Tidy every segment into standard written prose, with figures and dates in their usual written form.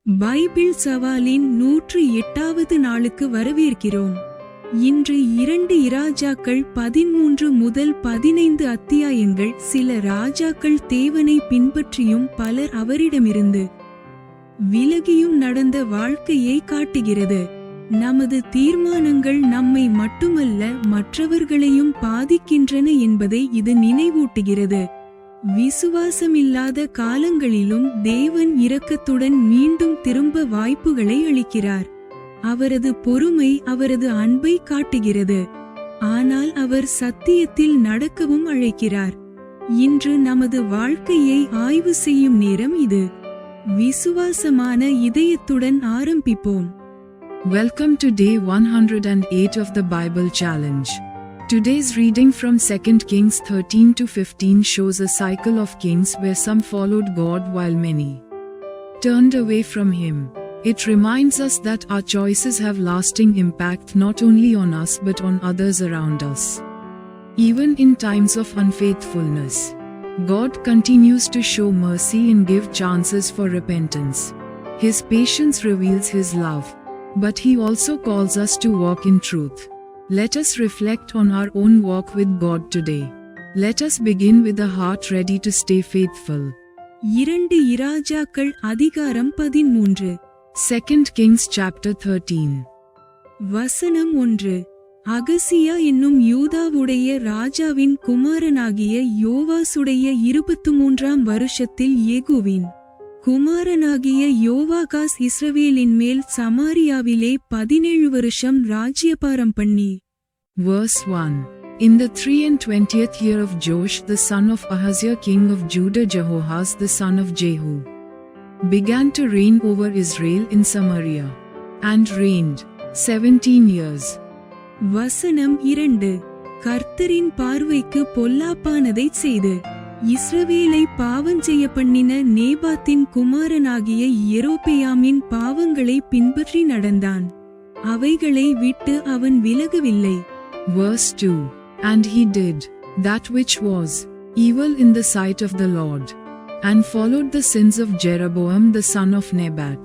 Bible சவாலின் 108வது நாளுக்கு வரவேற்கிறோம். இன்று 2 இராஜாக்கள் 13 முதல் 15 அத்தியாயங்கள். சில ராஜாக்கள் தேவனை பின்பற்றியும் பலர் அவரிடமிருந்து விலகியும் நடந்த வாழ்க்கையை காட்டுகிறது. நமது தீர்மானங்கள் நம்மை மட்டுமல்ல மற்றவர்களையும் பாதிக்கின்றன என்பதை இது நினைவூட்டுகிறது. விசுவாசமில்லாத காலங்களிலும் தேவன் இரக்கத்துடன் மீண்டும் திரும்ப வாய்ப்புகளை அளிக்கிறார். அவரது பொறுமை அவரது அன்பை காட்டுகிறது, ஆனால் அவர் சத்தியத்தில் நடக்கவும் அழைக்கிறார். இன்று நமது வாழ்க்கையை ஆய்வு செய்யும் நேரம் இது. விசுவாசமான இதயத்துடன் ஆரம்பிப்போம். Welcome to day 108 of the Bible Challenge. Today's reading from 2 Kings 13 to 15 shows a cycle of kings where some followed God while many turned away from Him. It reminds us that our choices have lasting impact not only on us but on others around us. Even in times of unfaithfulness, God continues to show mercy and give chances for repentance. His patience reveals His love, but He also calls us to walk in truth. Let us reflect on our own walk with God today. Let us begin with a heart ready to stay faithful. 2 இராஜாக்கள் அதிகாரம் 13. 2 Kings chapter 13. வசனம் 1. அகசியா என்னும் யூதாவுடைய ராஜாவின் குமாரனாகிய யோவாசுடைய 23ஆம் வருஷத்தில் யெகூவின் குமாரனாகிய யோவாகாஸ் இஸ்ரவேலின் மேல் சமாரியாவிலே 17 வருஷம் ராஜ்யபாரம் பண்ணி. Verse 1. In the 23rd year of Joash the son of Ahaziah king of Judah, Jehoahaz the son of Jehu began to reign over Israel in Samaria, and reigned 17 years. வசனம் 2. கர்த்தரின் பார்வைக்கு பொல்லாப்பானதைச் செய்து இஸ்ரவேலை பாவஞ்செய்ய பண்ணின நேபாத்தின் குமாரனாகிய யெரொபெயாமின் பாவங்களை பின்பற்றி நடந்தான். அவைகளை விட்டு அவன் விலகவில்லை. Verse 2. And he did that which was evil in the sight of the Lord, and followed the sins of Jeroboam the son of Nebat,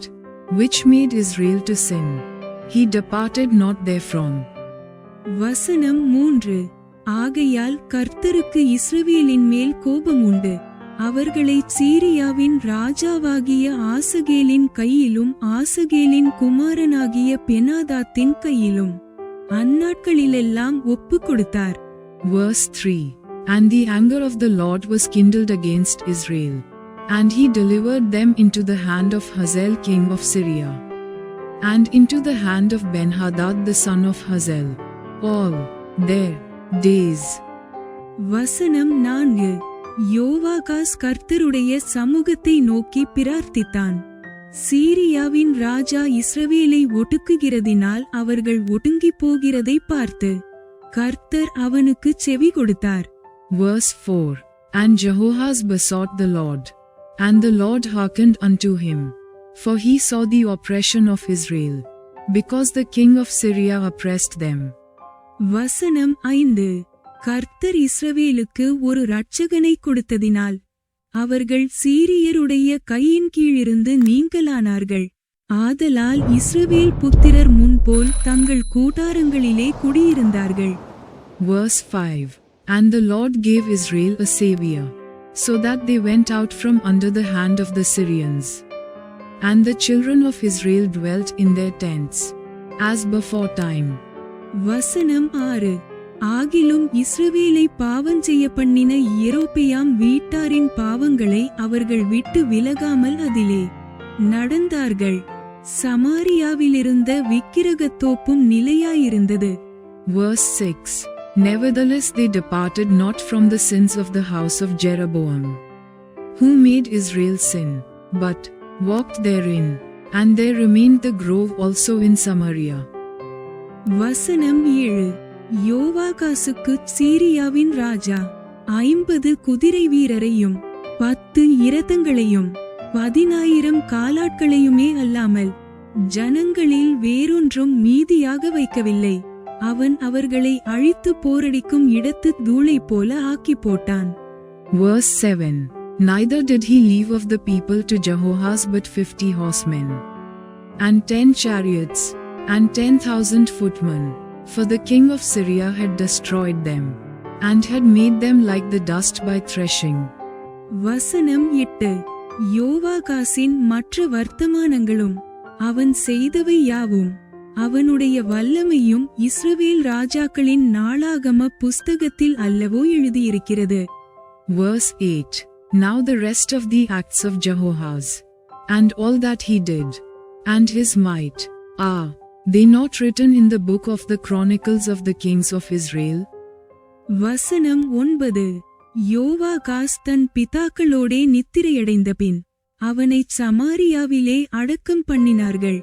which made Israel to sin. He departed not therefrom. வசனம் 3. ஆகையால் கர்த்தருக்கு இஸ்ரவேலின் மேல் கோபம் உண்டு. அவர்களை சீரியாவின் ராஜாவாகிய ஆசகேலின் கையிலும் ஆசகேலின் குமாரனாகிய பெனாதாத்தின் கையிலும் அந்நாட்களிலெல்லாம் ஒப்புக் கொடுத்தார். Verse 3. And the anger of the Lord was kindled against Israel, and he delivered them into the hand of Hazael king of Syria, and into the hand of Benhadad the son of Hazael, all their days. வசனம் 4. யோவாகாஸ் கர்த்தருடைய சமூகத்தை நோக்கி பிரார்த்தித்தான். சீரியாவின் ராஜா இஸ்ரவேலை ஒடுக்குகிறதினால் அவர்கள் ஒடுங்கி போகிறதை பார்த்து கர்த்தர் அவனுக்கு செவி கொடுத்தார். Verse 4. And Jehoahaz besought the Lord, and the Lord hearkened unto him, for he saw the oppression of Israel, because the king of Syria oppressed them. வசனம் 5. கர்த்தர் இஸ்ரவேலுக்கு ஒரு இரட்சகனை கொடுத்ததினால் அவர்கள் சீரியருடைய கையின் கீழிருந்து நீங்கலானார்கள். ஆதலால் இஸ்ரவேல் புத்திரர் முன்போல் தங்கள் கூடாரங்களிலே குடியிருந்தார்கள். Verse 5. And the Lord gave Israel a savior, so that they went out from under the hand of the Syrians. And the children of Israel dwelt in their tents, as before time. வசனம் 6. ஆகிலும் இஸ்ரவேலை பாவஞ்செய்ய பண்ணின யெரொபெயாம் வீட்டாரின் பாவங்களை அவர்கள் விட்டு விலகாமல் அதிலே நடந்தார்கள். சமாரியாவிலிருந்த விக்கிரகத்தோப்பும் நிலையாயிருந்தது. Verse 6. Nevertheless they departed not from the sins of the house of Jeroboam, who made Israel sin, but walked therein, and there remained the grove also in Samaria. வசனம் 7. யோவாகாசுக்கு சீரியாவின் ராஜா 50 குதிரை வீரரையும் 10 இரதங்களையும் 10,000 காலாட்களையுமே அல்லாமல் ஜனங்களில் வேறொன்றும் மீதியாக வைக்கவில்லை. அவன் அவர்களை அழித்து போரடிக்கும் இடத்து தூளை போல ஆக்கி போட்டான். Verse 7. Neither did he leave of the people to Jehoahaz but 50 horsemen, and 10 chariots, and 10,000 footmen, for the king of Syria had destroyed them, and had made them like the dust by threshing. வசனம் 8. யோவாகாசின் மற்ற வர்த்தமானங்களும் அவன் செய்தவை யாவும் அவனுடைய வல்லமையும் இஸ்ரவேல் ராஜாக்களின் நாளாகம புஸ்தகத்தில் அல்லவோ எழுதியிருக்கிறது. Verse 8. Now the rest of the acts of Jehoahaz, and all that he did, and his might, are they not written in the book of the Chronicles of the kings of Israel? வசனம் 9. யோவாகாஸ் தன் பிதாக்களோடே நித்திரையடைந்த பின் அவனைச் சமாரியாவிலே அடக்கம் பண்ணினார்கள்.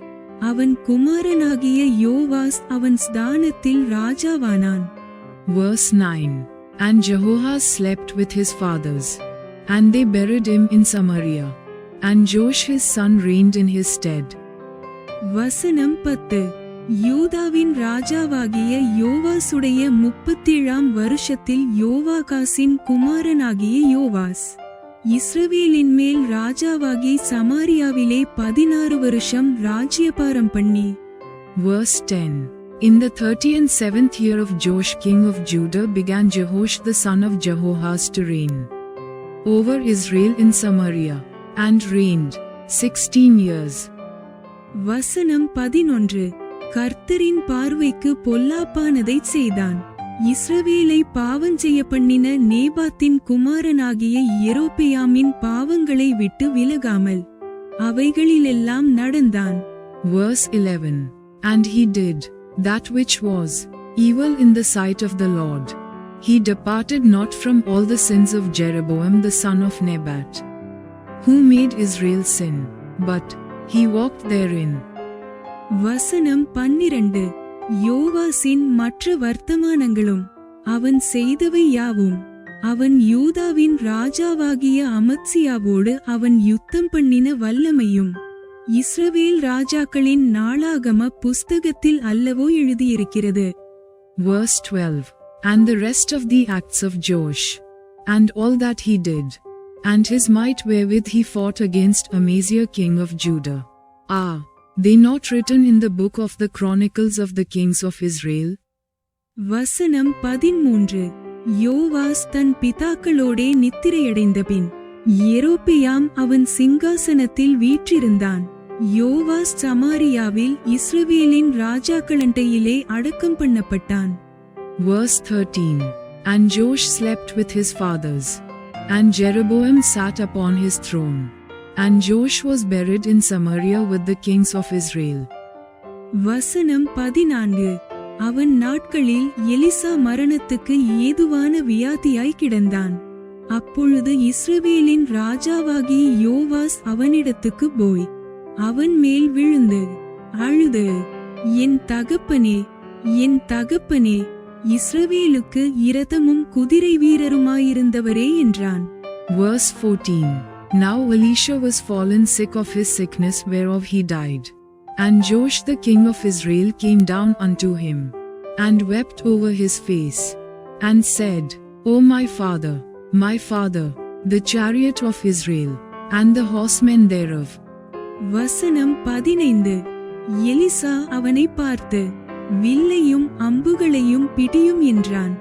அவன் குமாரனாகிய யோவாஸ் அவன் ஸ்தானத்தில் ராஜாவானான். Verse 9. And Jehoahaz slept with his fathers, and they buried him in Samaria, and Joash his son reigned in his stead. வசனம் 10. யூதாவின் ராஜாவாகிய யோவாசுடைய 37ஆம் வருஷத்தில் யோவாகாசின் குமாரனாகிய யோவாஸ் இஸ்ரவேலின் மேல் ராஜாவாகி சமாரியாவிலே 16 வருஷம் ராஜ்யபாரம் பண்ணி. Verse 10. In the 37th year of Joash king of Judah began Jehoash the son of Jehoahaz to reign over Israel in Samaria, and reigned 16 years. வசனம் 11. கர்த்தரின் பார்வைக்கு பொல்லாப்பானதைச் செய்தான். இஸ்ரவேலை பாவஞ்செய்ய பண்ணின நேபாத்தின் குமாரனாகிய யெரொபெயாமின் பாவங்களை விட்டு விலகாமல் அவைகளிலெல்லாம் நடந்தான். Verse 11. And he did that which was evil in the sight of the Lord. He departed not from all the sins of Jeroboam the son of Nebat, who made Israel sin, but he walked therein. வசனம் 12. யோவாசின் மற்ற வர்த்தமானங்களும் அவன் செய்தவை யாவும் அவன் யூதாவின் ராஜாவாகிய அமத்சியாவோடு அவன் யுத்தம் பண்ணின வல்லமையும் இஸ்ரவேல் ராஜாக்களின் நாளாகம புஸ்தகத்தில் அல்லவோ எழுதியிருக்கிறது. Verse 12. And the rest of the acts of Joash, and all that he did, and his might wherewith he fought against Amaziah king of Judah, are they not written in the book of the Chronicles of the kings of Israel? வசனம் 13. யோவாஸ் தன் பிதாக்களோடே நித்திரையடைந்த பின் யெரொபெயாம் அவன் சிங்காசனத்தில் வீற்றிருந்தான். யோவாஸ் சமாரியாவில் இஸ்ரவேலின் ராஜாக்களண்டையிலே அடக்கம் பண்ணப்பட்டான். Verse 13. And Joash slept with his fathers, and Jeroboam sat upon his throne, and Joash was buried in Samaria with the kings of Israel. வசனம் 14. அவன் நாட்களில் எலிசா மரணத்துக்கு ஏதுவான வியாதியாய் கிடந்தான். அப்பொழுது இஸ்ரவேலின் ராஜாவாகிய யோவாஸ் அவனிடத்துக்கு போய் அவன் மேல் விழுந்து அழுது, என் தகப்பனே, என் தகப்பனே, இஸ்ரவேலுக்கு இரதமும் குதிரை வீரருமாயிருந்தவரே என்றான். Verse 14. Now Elisha was fallen sick of his sickness whereof he died. And Joash the king of Israel came down unto him, and wept over his face, and said, O my father, the chariot of Israel, and the horsemen thereof. வசனம் 15. Elisha அவனை பார்த்து, வில்லையும் அம்புகளையும் பிடியும் என்றான்.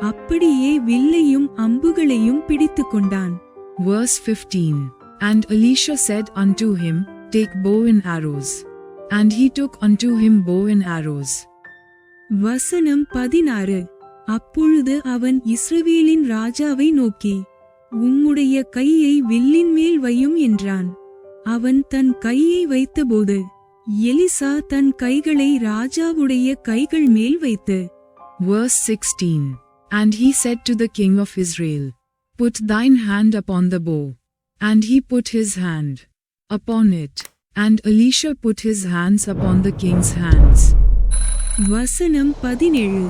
அப்படியே வில்லையும் அம்புகளையும் பிடித்து கொண்டான். Verse 15. And Elisha said unto him, Take bow and arrows. And he took unto him bow and arrows. வசனம் 16. அப்பொழுது அவன் இஸ்ரவேலின் ராஜாவை நோக்கி, உம்முடைய கையை வில்லின் மேல் வையும் என்றான். அவன் தன் கையை வைத்தபோது எலிசா தன் கைகளை ராஜாவுடைய கைகள் மேல் வைத்து. Verse 16. And he said to the king of Israel, Put thine hand upon the bow. And he put his hand upon it. And Elisha put his hands upon the king's hands. வசனம் 17.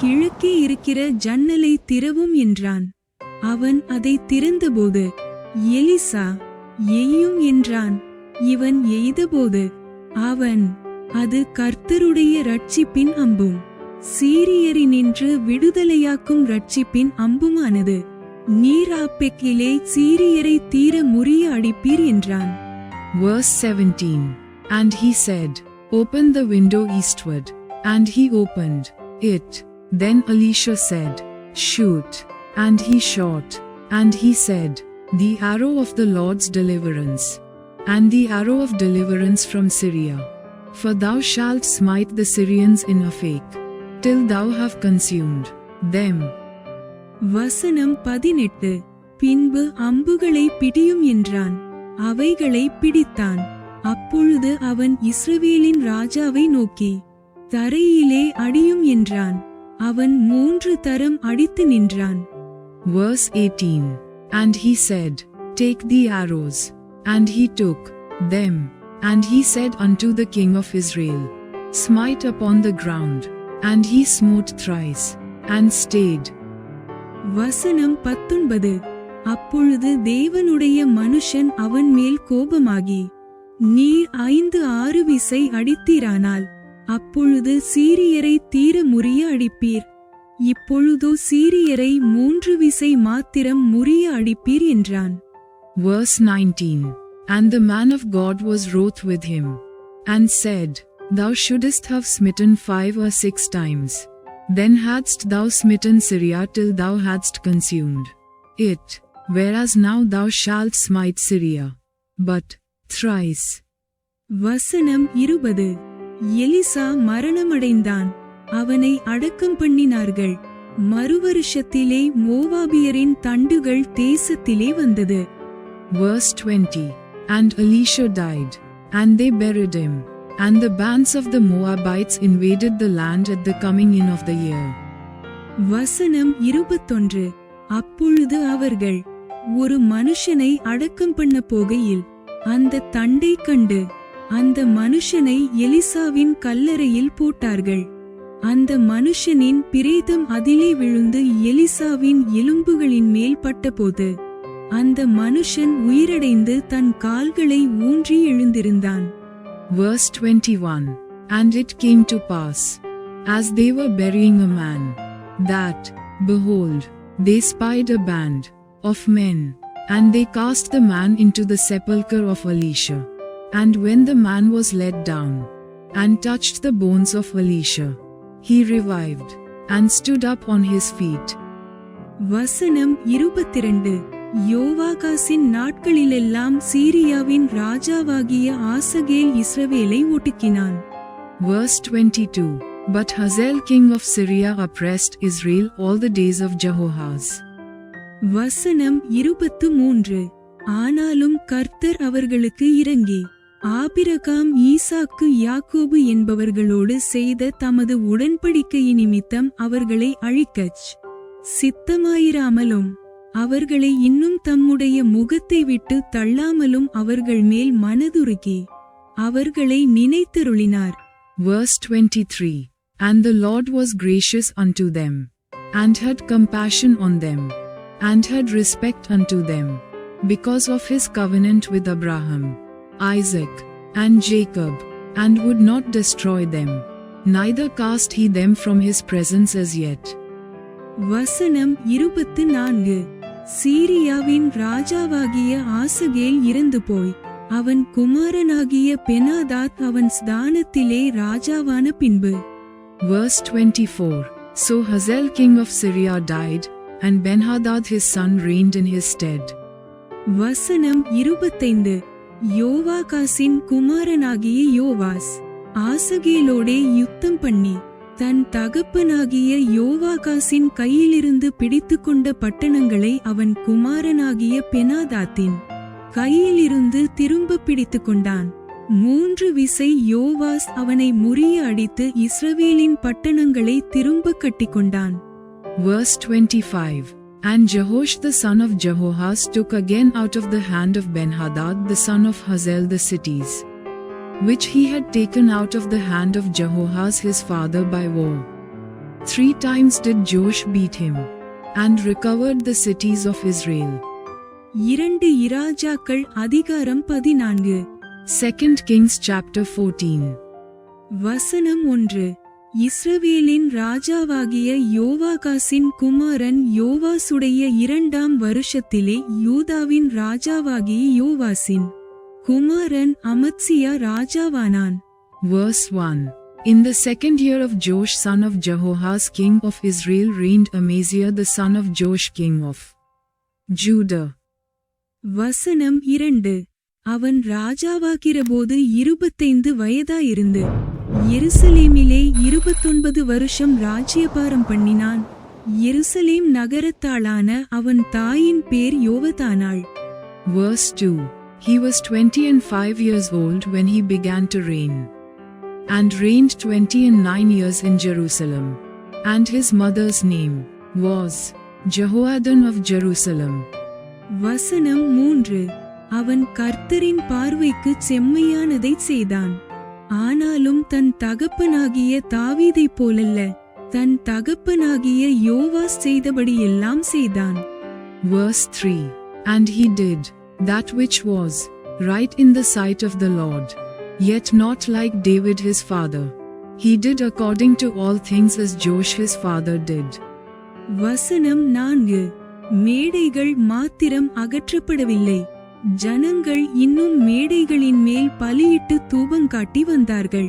கிழக்கே இருக்கிற ஜன்னலை திறவும் என்றான். அவன் அதை திறந்தபோது Elisha எய்யும் என்றான். இவன் எய்தபோது அவன், அது கர்த்தருடைய இரட்சிப்பின் அம்பும் சீரியரினின்று விடுதலையாக்கும் இரட்சிப்பின் அம்புமானது. நீர் ஆப்பெக்கிலே சீரியரை தீர முறிய அடிப்பீர் என்றான். Verse 17. And he said, Open the window eastward. And he opened it. Then Elisha said, Shoot. And he shot. And he said, The arrow of the Lord's deliverance. And the arrow of deliverance from Syria. For thou shalt smite the Syrians in Aphek, till thou have consumed them. வசனம் 18. பின்பு அம்புகளை பிடியும் என்றான். அவைகளை பிடித்தான். அப்பொழுது அவன் இஸ்ரவேலின் ராஜாவை நோக்கி, தரையிலே அடியும் என்றான். அவன் 3 தரம் அடித்து நின்றான். Verse 18. And he said, Take the arrows. And he took them. And he said unto the king of Israel, Smite upon the ground. And he smote thrice, and stayed. வசனம் 19. அப்பொழுது தேவனுடைய மனுஷன் அவன் மேல் கோபமாகி, நீர் 5-6 விசை அடித்தீரானால் அப்பொழுது சீரியரை தீர முறிய அடிப்பீர். இப்பொழுதோ சீரியரை 3 விசை மாத்திரம் முறிய அடிப்பீர் என்றான். Verse 19. And the man of God was wroth with him, and said, Thou shouldest have smitten 5 or 6 times. Then hadst thou smitten Syria till thou hadst consumed it, whereas now thou shalt smite Syria but thrice. வசனம் 20. Elisha மரணமடைந்தான். அவனை அடக்கம் பண்ணினார்கள். மறுவருஷத்திலே மோவாபியரின் தண்டுகள் தேசத்திலே வந்தது. Verse 20. And Elisha died, and they buried him, and the bands of the Moabites invaded the land at the coming in of the year. வசனம் 21. அப்பொழுது அவர்கள் ஒரு மனுஷனை அடக்கம் பண்ண போகையில் அந்த தண்டை கண்டு அந்த மனுஷனை எலிசாவின் கல்லறையில் போட்டார்கள். அந்த மனுஷனின் பிரேதம் அதிலே விழுந்து எலிசாவின் எலும்புகளின் மேல் பட்டபோது அந்த மனுஷன் உயிரடைந்து தன் கால்களை ஊன்றி எழுந்திருந்தான். Verse 21. And it came to pass, as they were burying a man, that, behold, they spied a band of men, and they cast the man into the sepulchre of Elisha. And when the man was let down, and touched the bones of Elisha, he revived, and stood up on his feet. வசனம் 22. யோவாகாசின் நாட்களிலெல்லாம் சீரியாவின் ராஜாவாகிய ஆசகேல் இஸ்ரவேலை ஒடுக்கினான். Verse 22. But Hazael king of Syria oppressed Israel all the days of Jehoahaz. வசனம் 23. ஆனாலும் கர்த்தர் அவர்களுக்கு இரங்கி Abraham ஈசாக்கு யாக்கோபு என்பவர்களோடு செய்த தமது உடன்படிக்கையை நிமித்தம் அவர்களை அழிக்கச் சித்தமாயிராமலும் அவர்களை இன்னும் தம்முடைய முகத்தை விட்டு தள்ளாமலும் அவர்கள் மேல் மனதுருகி அவர்களை நினைத்தருளினார். Verse 23. And the Lord was gracious unto them, and had compassion on them, and had respect unto them, because of his covenant with Abraham, Isaac, and Jacob, and would not destroy them, neither cast he them from his presence as yet. வசனம் 24. சீரியாவின் ராஜாவாகிய ஆசகேல் இறந்து போய் அவன் குமாரனாகிய Benhadad அவன் ஸ்தானத்திலே ராஜாவான பின்பு. Verse 24. So Hazael king of Syria died, and Benhadad his son reigned in his stead. வசனம் 25. யோவாகாசின் குமாரனாகிய யோவாஸ் ஆசகேலோடே யுத்தம் பண்ணி தன் தகப்பனாகிய யோவாகாசின் கையிலிருந்து பிடித்துக்கொண்ட பட்டணங்களை அவன் குமாரனாகிய பெனாதாத்தின் கையிலிருந்து திரும்ப பிடித்துக்கொண்டான். 3 விசை யோவாஸ் அவனை முறிய அடித்து இஸ்ரவேலின் பட்டணங்களை திரும்ப கட்டிக்கொண்டான். Verse 25. And Jehosh the son of Jehoahaz took again out of the hand of Benhadad the son of Hazael the cities, which he had taken out of the hand of Jehoahaz his father by war. 3 times did Joash beat him, and recovered the cities of Israel. 2 இராஜாக்கள் அதிகாரம் 14. 2 Kings chapter 14. வசனம் 1. இஸ்ரவேலின் ராஜாவாகிய யோவாகாசின் குமாரன் யோவாசுடைய 2ஆம் வருஷத்திலே யூதாவின் ராஜாவாகிய யோவாசின் குமாரன் அமத்சியா ராஜாவானான். Verse 1. In the 2nd year of Joash son of Jehoahaz king of Israel reigned Amaziah the son of Joash king of Judah. வசனம் 2. அவன் ராஜாவாகிறபோது 25 வயதாயிருந்து எருசலேமிலே 29 வருஷம் ராஜ்யபாரம் பண்ணினான். எருசலேம் நகரத்தாளான அவன் தாயின் பேர் யோவதானாள். Verse 2. He was 25 years old when he began to reign, and reigned 29 years in Jerusalem. And his mother's name was Jehoaddan of Jerusalem. வசனம் 3. அவன் கர்த்தரின் பார்வைக்கு செம்மையானதை செய்தான். ஆனாலும் தன் தகப்பனாகிய தாவீதைப் போலல்ல, தன் தகப்பனாகிய யோவாஸ் செய்தபடியெல்லாம் செய்தான். Verse 3. And he did that which was right in the sight of the Lord, yet not like David his father. He did according to all things as Joash his father did. வசனம் 4. மேடைகள் மாத்திரம் அகற்றப்படவில்லை, ஜனங்கள் இன்னும் மேடைகளின் மேல் பலியிட்டு தூபங்காட்டி வந்தார்கள்.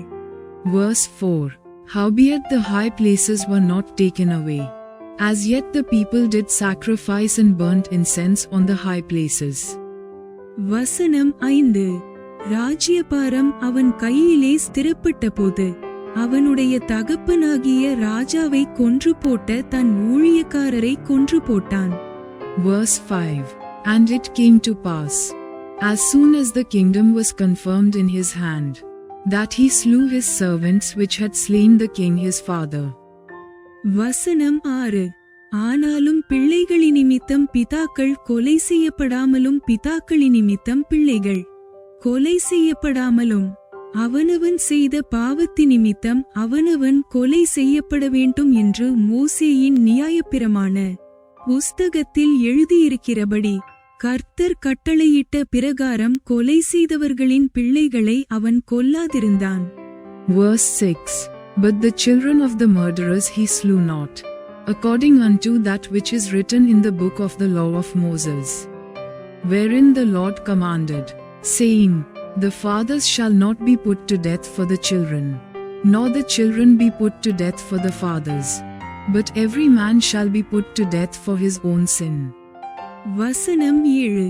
Verse 4. Howbeit the high places were not taken away, as yet the people did sacrifice and burnt incense on the high places. வசனம் 5. ராஜ்யபாரம் அவன் கையிலே ஸ்திரப்பட்ட போது அவனுடைய தகப்பனாகிய ராஜாவை கொன்று போட்ட தன் ஊழியக்காரரை கொன்று போட்டான். Verse 5. And it came to pass, as soon as the kingdom was confirmed in his hand, that he slew his servants which had slain the king his father. வசனம் 6. ஆனாலும் பிள்ளைகளினிமித்தம் பிதாக்கள் கொலை செய்யப்படாமலும் பிதாக்களினிமித்தம் பிள்ளைகள் கொலை செய்யப்படாமலும் அவனவன் செய்த பாவத்தினிமித்தம் அவனவன் கொலை செய்யப்பட வேண்டும் என்று மோசேயின் நியாயப்பிரமாண புஸ்தகத்தில் எழுதியிருக்கிறபடி கர்த்தர் கட்டளையிட்ட பிரகாரம் கொலை செய்தவர்களின் பிள்ளைகளை அவன் கொல்லாதிருந்தான். Verse 6. But the children of the murderers he slew not, according unto that which is written in the book of the law of Moses, wherein the Lord commanded, saying, The fathers shall not be put to death for the children, nor the children be put to death for the fathers, but every man shall be put to death for his own sin. வசனம் 7.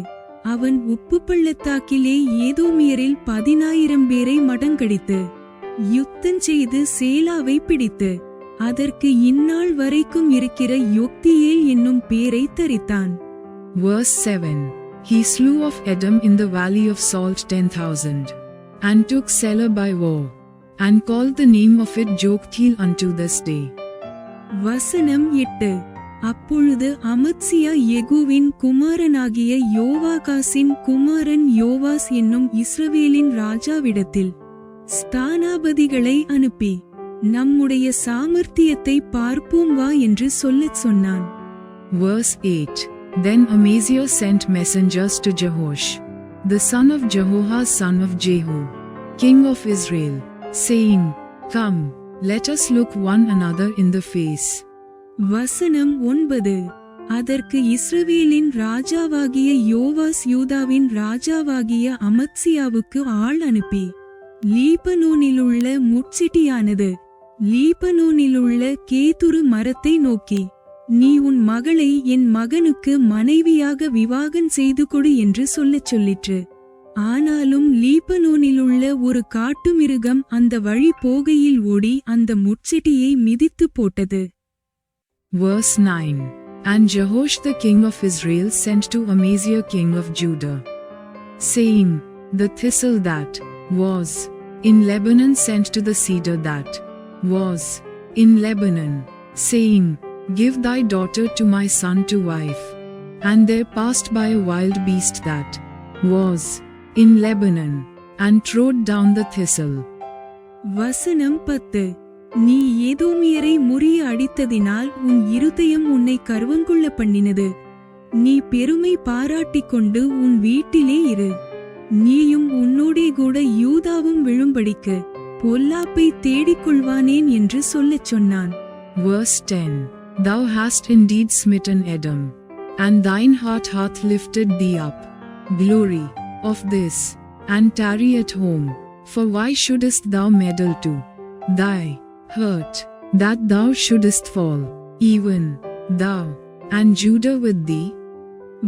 அவன் உப்பு பள்ளத்தாக்கிலே ஏதோமியரில் 10,000 பேரை மடங்கடித்து யுத்தம் செய்து சேலாவை பிடித்து அதற்கு இந்நாள் வரைக்கும் இருக்கிற யோக்தியேல் என்னும் பேரை தரித்தான். Verse 7. He slew of Edom in the valley of Salt 10,000, and took Selah by war, and called the name of it Joktheel unto this day. வசனம் 8. அப்பொழுது அமத்சியா யெகூவின் குமாரனாகிய யோவாகாசின் குமாரன் யோவாஸ் என்னும் இஸ்ரவேலின் ராஜாவிடத்தில் ஸ்தானாபதிகளை அனுப்பி நம்முடைய சாமர்த்தியத்தை பார்ப்போம் வா என்று சொல்லச் சொன்னான். Verse 8. Then Amaziah sent messengers to Jehoash, the son of Jehoahaz son of Jehu, king of Israel, saying, Come, let us look one another in the face. வசனம் 9. அதற்கு இஸ்ரவேலின் ராஜாவாகிய யோவாஸ் யூதாவின் ராஜாவாகிய அமத்சியாவுக்கு ஆள் அனுப்பி லீபனோனிலுள்ள முட்சிட்டியானது லீபனோனிலுள்ள கேதுரு மரத்தை நோக்கி, நீ உன் மகளை என் மகனுக்கு மனைவியாக விவாகம் செய்து கொடு என்று சொல்லச் சொல்லிற்று. ஆனாலும் லீபனோனிலுள்ள ஒரு காட்டுமிருகம் அந்த வழி போகையில் ஓடி அந்த முட்சிட்டியை மிதித்து போட்டது. Verse 9. And Jehoash the king of Israel sent to Amaziah king of Judah, saying, The thistle that was in Lebanon sent to the cedar that was in Lebanon, saying, Give thy daughter to my son to wife. And there passed by a wild beast that was in Lebanon, and trode down the thistle. வசனம் 10. நீ ஏதோமியரை முறிய அடித்ததினால் உன் இருதயம் உன்னை கர்வங்கொள்ள பண்ணினது. நீ பெருமை பாராட்டிக் கொண்டு உன் வீட்டிலே இரு. நீயும் உன்னோடே கூட யூதாவும் விழும்படிக்கு பொல்லாப்பை தேடிக்கொள்வானேன் என்று சொல்லச் சொன்னான். Verse 10. Thou hast indeed smitten Edom, and thine heart hath lifted thee up. Glory of this, and tarry at home, for why shouldest thou meddle to thy hurt, that thou shouldest fall, even thou, and Judah with thee?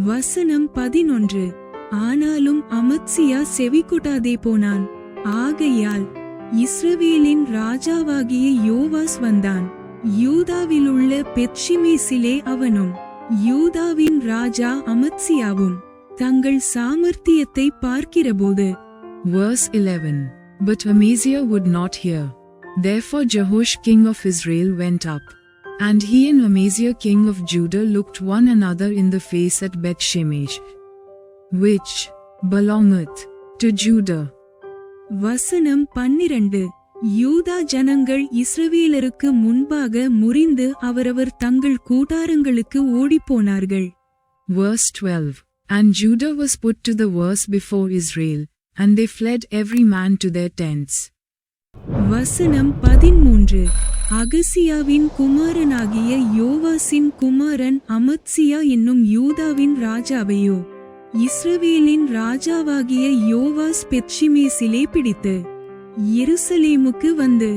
வசனம் 11. ஆனாலும் அமத்சியா செவிகொடாதே போனான். ஆகையால் இஸ்ரவேலின் ராஜாவாகிய யோவாஸ் வந்தான். யூதாவிலுள்ள பெத்ஷிமேசிலே அவனும் யூதாவின் ராஜா அமத்சியாவும் தங்கள் சாமர்த்தியத்தை பார்க்கிறபோது. Verse 11. But Amaziah would not hear. Therefore Jehoash king of Israel went up, and he and Amaziah king of Judah looked one another in the face at Bethshemesh, which belongeth to Judah. வசனம் 12. யூதா ஜனங்கள் இஸ்ரவேலருக்கு முன்பாக முறிந்து அவரவர் தங்கள் கூடாரங்களுக்கு ஓடிப்போனார்கள். Verse 12. And Judah was put to the worse before Israel, and they fled every man to their tents. வசனம் 13. அகசியாவின் குமாரனாகிய யோவாசின் குமாரன் அமத்சியா என்னும் யூதாவின் ராஜாவையோ இஸ்ரவேலின் ராஜாவாகிய யோவாஸ் பெத்ஷிமேசிலே பிடித்து எருசலேமுக்கு வந்து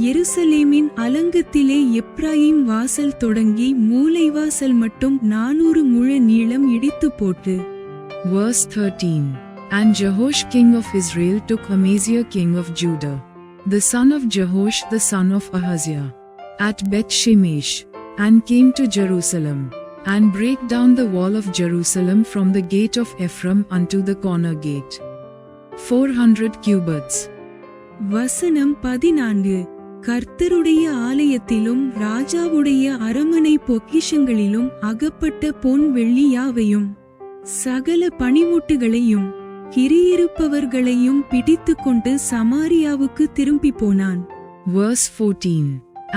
எருசலேமின் அலங்கத்திலே எப்ராயிம் வாசல் தொடங்கி மூலைவாசல் மட்டும் 400 முழ நீளம் இடித்து போட்டு. Verse 13. And Jehoash king of Israel took Amaziah king of Judah, the son of Jehoash the son of Ahaziah, at Bethshemesh, and came to Jerusalem, and brake down the wall of Jerusalem from the gate of Ephraim unto the corner gate, 400 cubits. வசனம் 14. கர்த்தருடைய ஆலயத்திலும் ராஜாவுடைய அரமனை பொக்கிஷங்களிலும் அகப்பட்ட பொன் வெள்ளி யாவையும் சகல பணிமுட்டுகளையும் கிரியிருப்பவர்களையும் பிடித்துக்கொண்டு சமாரியாவுக்கு திரும்பி போனான். Verse 14.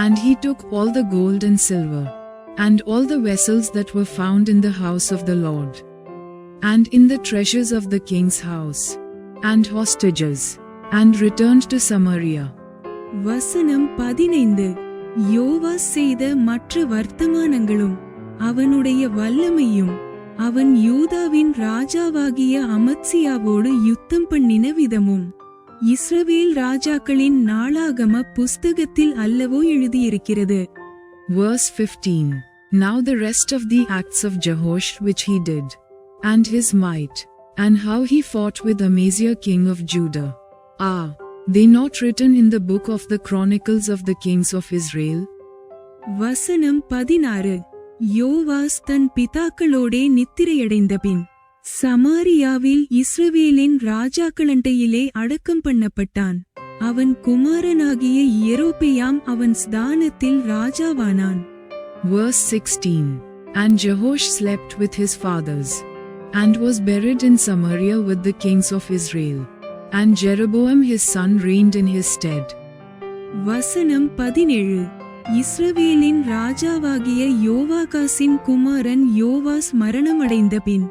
And he took all the gold and silver, and all the vessels that were found in the house of the Lord, and in the treasures of the king's house, and hostages, and returned to Samaria. வசனம் 15. யோவாஸ் செய்த மற்ற வர்த்தமானங்களும் அவனுடைய வல்லமையும் அவன் யூதாவின் ராஜாவாகிய அமத்சியாவோடு யுத்தம் பண்ணின விதமும் இஸ்ரவேல் ராஜாக்களின் நாளாகம புஸ்தகத்தில் அல்லவோ எழுதியிருக்கிறது. Verse 15. Now the rest of the acts of Jehoash which he did, and his might, and how he fought with Amaziah king of Judah, are they not written in the book of the Chronicles of the kings of Israel? வசனம் 16. யோவாஸ் தன் பிதாக்களோடே நித்திரையடைந்தபின் சமாரியாவில் இஸ்ரவேலின் ராஜாக்களண்டையிலே அடக்கம் பண்ணப்பட்டான். அவன் குமாரனாகிய யெரொபெயாம் அவன் ஸ்தானத்தில் ராஜாவானான். Verse 16. And Jehoash slept with his fathers, and was buried in Samaria with the kings of Israel, and Jeroboam his son reigned in his stead. வசனம் 17. இஸ்ரவேலின் ராஜாவாகிய யோவாகாசின் குமாரன் யோவாஸ் மரணமடைந்த பின்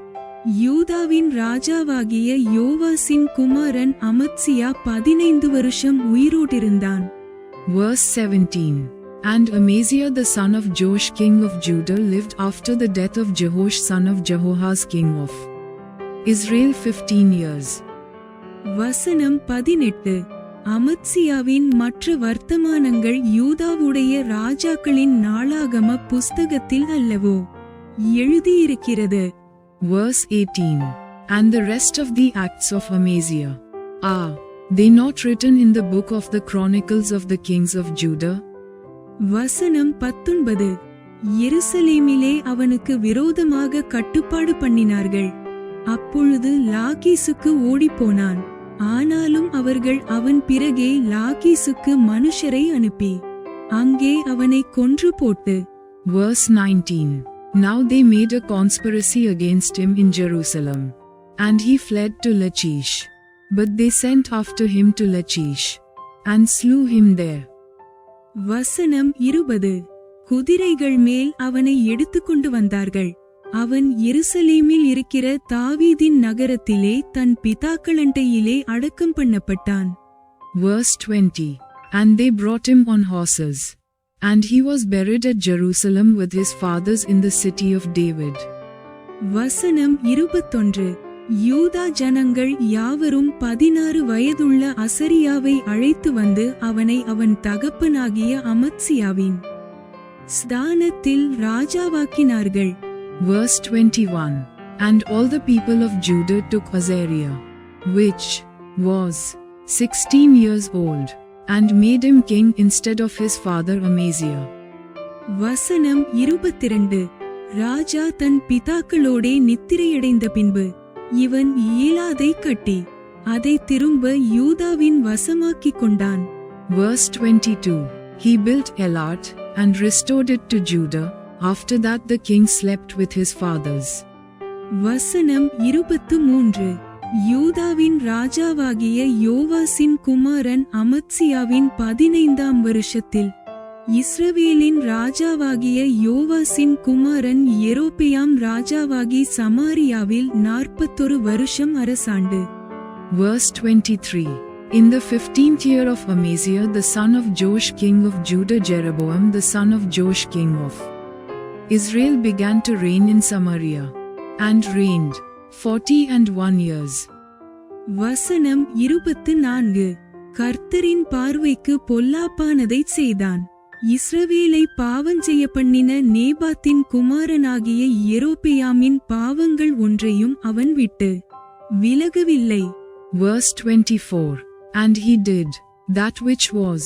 யூதாவின் ராஜாவாகிய யோவாசின் குமாரன் அமத்சியா 15 வருஷம் உயிரோடிருந்தான். Verse 17. And Amaziah the son of Joash king of Judah lived after the death of Jehoash son of Jehoahaz king of Israel 15 years. வசனம் 18. அமத்சியாவின் மற்ற வர்த்தமானங்கள் யூதாவுடைய ராஜாக்களின் நாளாகம புஸ்தகத்தில் அல்லவோ எழுதியிருக்கிறது. Verse 18. And the rest of the acts of Amaziah, are they not written in the book of the Chronicles of the kings of Judah? வசனம் 19. எருசலேமிலே அவனுக்கு விரோதமாக கட்டுப்பாடு பண்ணினார்கள். அப்பொழுது லாகீசுக்கு ஓடிப்போனான். ஆனாலும் அவர்கள் அவன் பிறகே லாகீசுக்கு மனுஷரை அனுப்பி அங்கே அவனை கொன்று போட்டு. Verse 19. Now they made a conspiracy against him in Jerusalem, and he fled to Lachish. But they sent after him to Lachish, and slew him there. வசனம் 20. குதிரைகள் மேல் அவனை எடுத்துக்கொண்டு வந்தார்கள். அவன் எருசலேமில் இருக்கிற தாவீதின் நகரத்திலே தன் பிதாக்களண்டையிலே அடக்கம் பண்ணப்பட்டான். Verse 20. And they brought him on horses. And he was buried at Jerusalem with his fathers in the city of David. வசனம் 21. யூதா ஜனங்கள் யாவரும் 16 வயதுள்ள அசரியாவை அழைத்து வந்து அவனை அவன் தகப்பனாகிய அமத்சியாவின் ஸ்தானத்தில் ராஜாவாக்கினார்கள். Verse 21. And all the people of Judah took Azariah, which was 16 years old, and made him king instead of his father Amaziah. வசனம் 22. ராஜா தன் பிதாக்களோடே நித்திரையடைந்த பின்பு இவன் ஏலாதை கட்டி அதை திரும்ப யூதாவின் வசமாக்கிக் கொண்டான். Verse 22. He built Elat and restored it to Judah. After that the king slept with his fathers. வசனம் 23. யூதாவின் ராஜாவாகிய யோவாசின் குமாரன் அமத்சியாவின் 15ஆம் வருஷத்தில் இஸ்ரவேலின் ராஜாவாகிய யோவாசின் குமாரன் யெரொபெயாம் ராஜாவாகி சமாரியாவில் 41 வருஷம் அரசாண்டு. Verse 23. In the 15th year of Amaziah the son of Joash king of Judah, Jeroboam the son of Joash king of Israel began to reign in Samaria, and reigned 41 years. வசனம் 24. கர்த்தரின் பார்வைக்கு பொல்லாப்பானதைச் செய்தான். இஸ்ரவேலை பாவஞ்செய்ய பண்ணின நேபாத்தின் குமாரனாகிய யெரொபெயாமின் பாவங்கள் ஒன்றையும் அவன் விட்டு விலகவில்லை. Verse 24. And he did that which was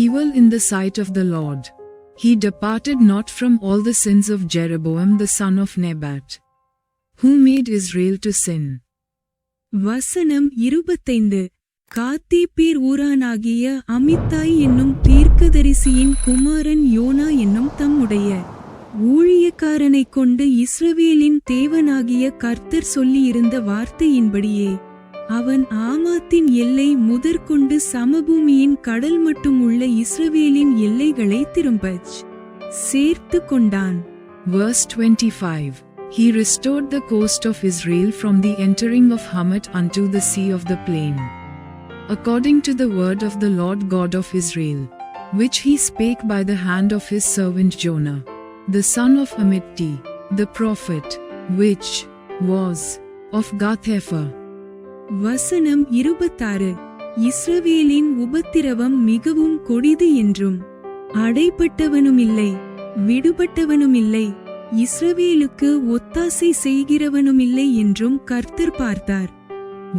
evil in the sight of the Lord. He departed not from all the sins of Jeroboam the son of Nebat, who made Israel to sin. வசனம் 25. காத்தீப்பேர் ஊரானாகிய அமித்தாய் என்னும் தீர்க்கதரிசியின் குமாரன் YONO என்னும் தம்முடைய ஊழியக்காரனைக் கொண்டு இஸ்ரவேலின் தேவனாகிய கர்த்தர் சொல்லியிருந்த வார்த்தையின்படியே அவன் ஆமாத்தின் எல்லை முதற்கொண்டு சமபூமியின் கடல் மட்டும் உள்ள இஸ்ரவேலின் எல்லைகளை திரும்பச் சேர்த்து கொண்டான். Verse 25. He restored the coast of Israel from the entering of Hamath unto the sea of the plain, according to the word of the Lord God of Israel, which he spake by the hand of his servant Jonah, the son of Amittai, the prophet, which was of Gath-hepher. வசனம் 26. இஸ்ரவேலின் உபத்திரவம் மிகவும் கொடிது என்றும் அடைப்பட்டவனுமில்லை விடுபட்டவனுமில்லை இஸ்ரவேலுக்கு ஒத்தாசை செய்கிறவனுமில்லை என்றும் கர்த்தர் பார்த்தார்.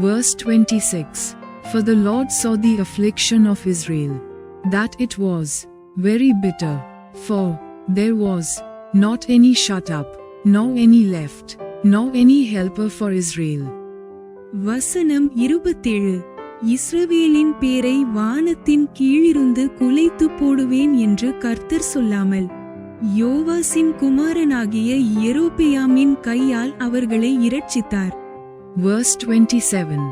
Verse 26. For the Lord saw the affliction of Israel, that it was very bitter, for there was not any shut up, nor any left, nor any helper for Israel. வசனம் 27. இஸ்ரவேலின் பேரை வானத்தின் கீழிருந்து குலைத்து போடுவேன் என்று கர்த்தர் சொல்லாமல் யோவாசின் குமாரனாகிய யெரொபெயாமின் கையால் அவர்களை இரட்சித்தார். Verse 27.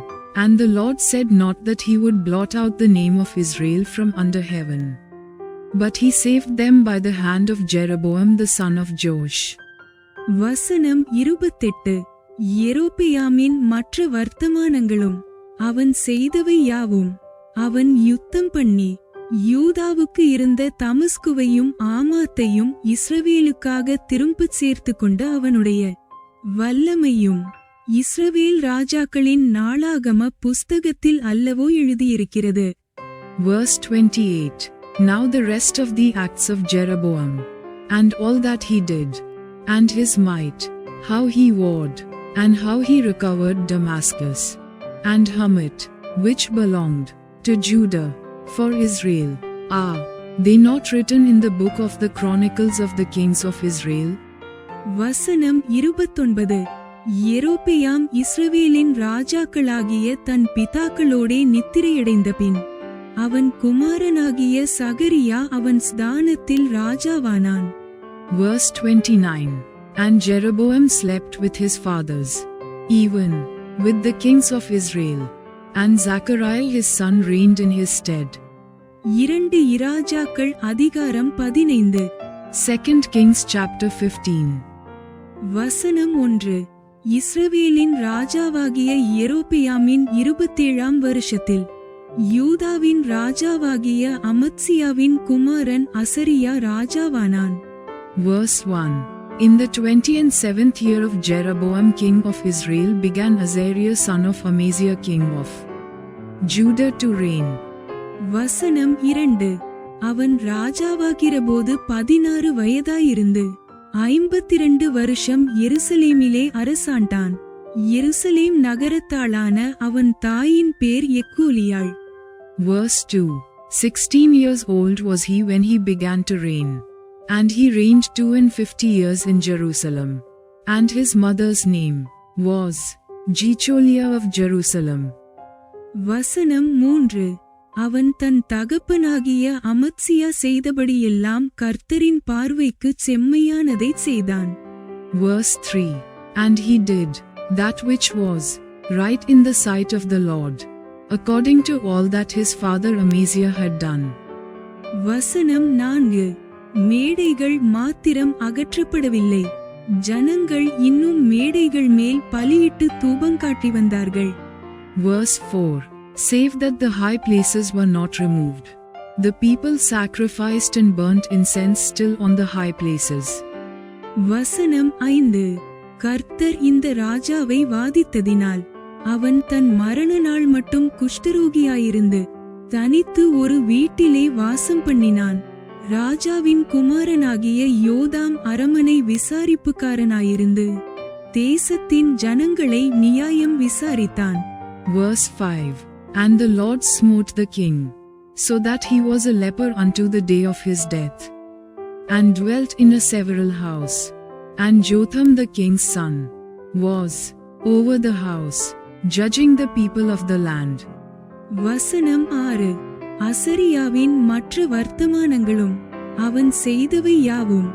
And the Lord said not that he would blot out the name of Israel from under heaven, but he saved them by the hand of Jeroboam the son of Joash. வசனம் 28. யெரொபெயாமின் மற்ற வர்த்தமானங்களும் அவன் செய்தவை யாவும் அவன் யுத்தம் பண்ணி யூதாவுக்கு இருந்த தமஸ்குவையும் ஆமாத்தையும் இஸ்ரவேலுக்காக திரும்பச் சேர்த்து கொண்ட அவனுடைய வல்லமையும் இஸ்ரவேல் ராஜாக்களின் நாளாகம புஸ்தகத்தில் அல்லவோ எழுதியிருக்கிறது. Verse 28. Now the rest of the acts of Jeroboam, and all that he did, and his might, how he warred, and how he recovered Damascus, and Hamath, which belonged to Judah, for Israel, are they not written in the book of the Chronicles of the Kings of Israel? வசனம் 29. யெரொபெயாம் இஸ்ரவேலின் ராஜாக்களாகிய தன் பிதாக்களோடே நித்திரையடைந்த பின் அவன் குமாரனாகிய சகரியா அவன் ஸ்தானத்தில் ராஜாவானான். Verse 29. And Jeroboam slept with his fathers, even with the kings of Israel, and Zachariah his son reigned in his stead. 2 இராஜாக்கள் அதிகாரம் 15. 2 Kings chapter 15. வசனம் 1. இஸ்ரவேலின் ராஜாவாகிய யெரொபெயாமின் 27ஆம் வருஷத்தில் யூதாவின் ராஜாவாகிய அமத்சியாவின் குமாரன் அசரியா ராஜாவானான். Verse 1. In the 27th year of Jeroboam king of Israel began Azariah son of Amaziah king of Judah to reign. வசனம் 2. அவன் ராஜாவாகிறபோது 16 வயதாயிருந்து 52 வருஷம் எருசலேமிலே அரசாண்டான். எருசலேம் நகரத்தாளான அவன் தாயின் பேர் எக்கோலியாள். Verse 2. 16 years old was he when he began to reign. And he reigned 52 years in Jerusalem. And his mother's name was Jecholiah of Jerusalem. வசனம் 3. அவன் தன் தகப்பனாகிய அமத்சியா செய்தபடியெல்லாம் கர்த்தரின் பார்வைக்குச் செம்மையானதைச் செய்தான். Verse 3. And he did that which was right in the sight of the Lord, according to all that his father Amaziah had done. வசனம் 4. மேடைகள் மாத்திரம் அகற்றப்படவில்லை, ஜனங்கள் இன்னும் மேடைகள் மேல் பலியிட்டு தூபங்காட்டி வந்தார்கள். Verse 4. Save that the high places were not removed. The people sacrificed and burnt incense still on the high places. வசனம் 5. கர்த்தர் இந்த ராஜாவை வாதித்ததினால் அவன் தன் மரண நாள் மட்டும் குஷ்டரோகியாயிருந்து தனித்து ஒரு வீட்டிலே வாசம் பண்ணினான். ராஜாவின் குமாரனாகிய யோதாம் அரமனை விசாரிப்புக்காரனாயிருந்து தேசத்தின் ஜனங்களை நியாயம் விசாரித்தான். Verse 5. And the Lord smote the king, so that he was a leper unto the day of his death, and dwelt in a several house. And Jotham the king's son was over the house, judging the people of the land. வசனம் 6. அசரியாவின் மற்ற வர்த்தமானங்களும் அவன் செய்தவை யாவும்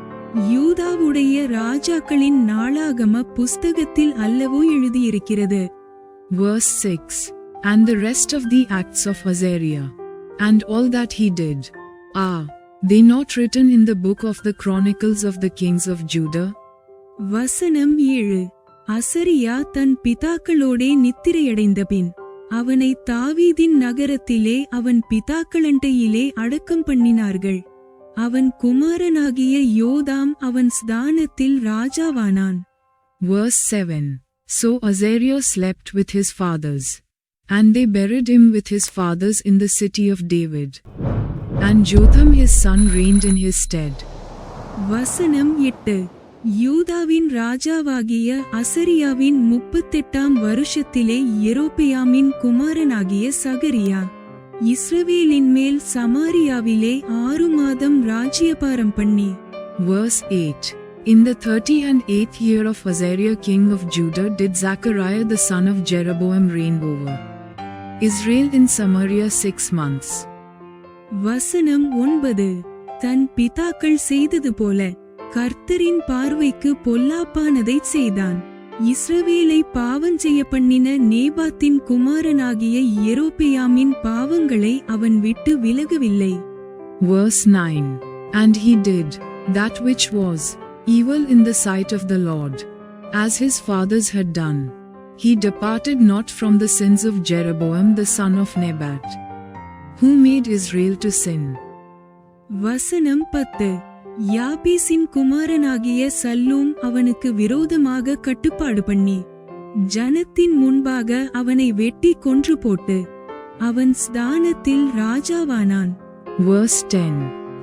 யூதாவுடைய ராஜாக்களின் நாளாகம புஸ்தகத்தில் அல்லவோ எழுதியிருக்கிறது. Verse 6. And the rest of the acts of Azariah, and all that he did, are they not written in the book of the chronicles of the kings of Judah? வசனம் 7. அசரியா தன் பிதாக்களோடே நித்திரையடைந்தபின் அவனை தாவீதின் நகரத்திலே அவன் பிதாக்களண்டையிலே அடக்கம் பண்ணினார்கள். அவன் குமாரனாகிய யோதாம் அவன் ஸ்தானத்தில் ராஜாவானான். Verse 7. So Azariah slept with his fathers, and they buried him with his fathers in the city of David. And Jotham his son reigned in his stead. வசனம் 8. யூதாவின் ராஜாவாகிய அசரியாவின் 38ஆம் வருஷத்திலே யெரொபெயாமின் குமாரனாகிய சகரியா இஸ்ரவேலின் மேல் சமாரியாவிலே 6 மாதம் ராஜ்யபாரம் பண்ணி. Verse 8. In the 38th year of Azariah king of Judah did Zechariah the son of Jeroboam reign over Israel in Samaria 6 months. வசனம் 9. தன் பிதாக்கள் செய்தது போல கர்த்தரின் பார்வைக்கு பொல்லாப்பானதைச் செய்தான். இஸ்ரவேலை பாவஞ்செய்ய பண்ணின நேபாத்தின் குமாரனாகிய யெரொபெயாமின் பாவங்களை அவன் விட்டு விலகவில்லை. Verse 9. And he did that which was evil in the sight of the Lord, as his fathers had done. He departed not from the sins of Jeroboam the son of Nebat, who made Israel to sin. வசனம் 10. யாபேசின் குமாரனாகிய Shallum அவனுக்கு விரோதமாக கட்டுப்பாடு பண்ணி ஜனத்தின் முன்பாக அவனை வெட்டி கொன்று போட்டு அவன் ஸ்தானத்தில் ராஜாவானான். Verse 10.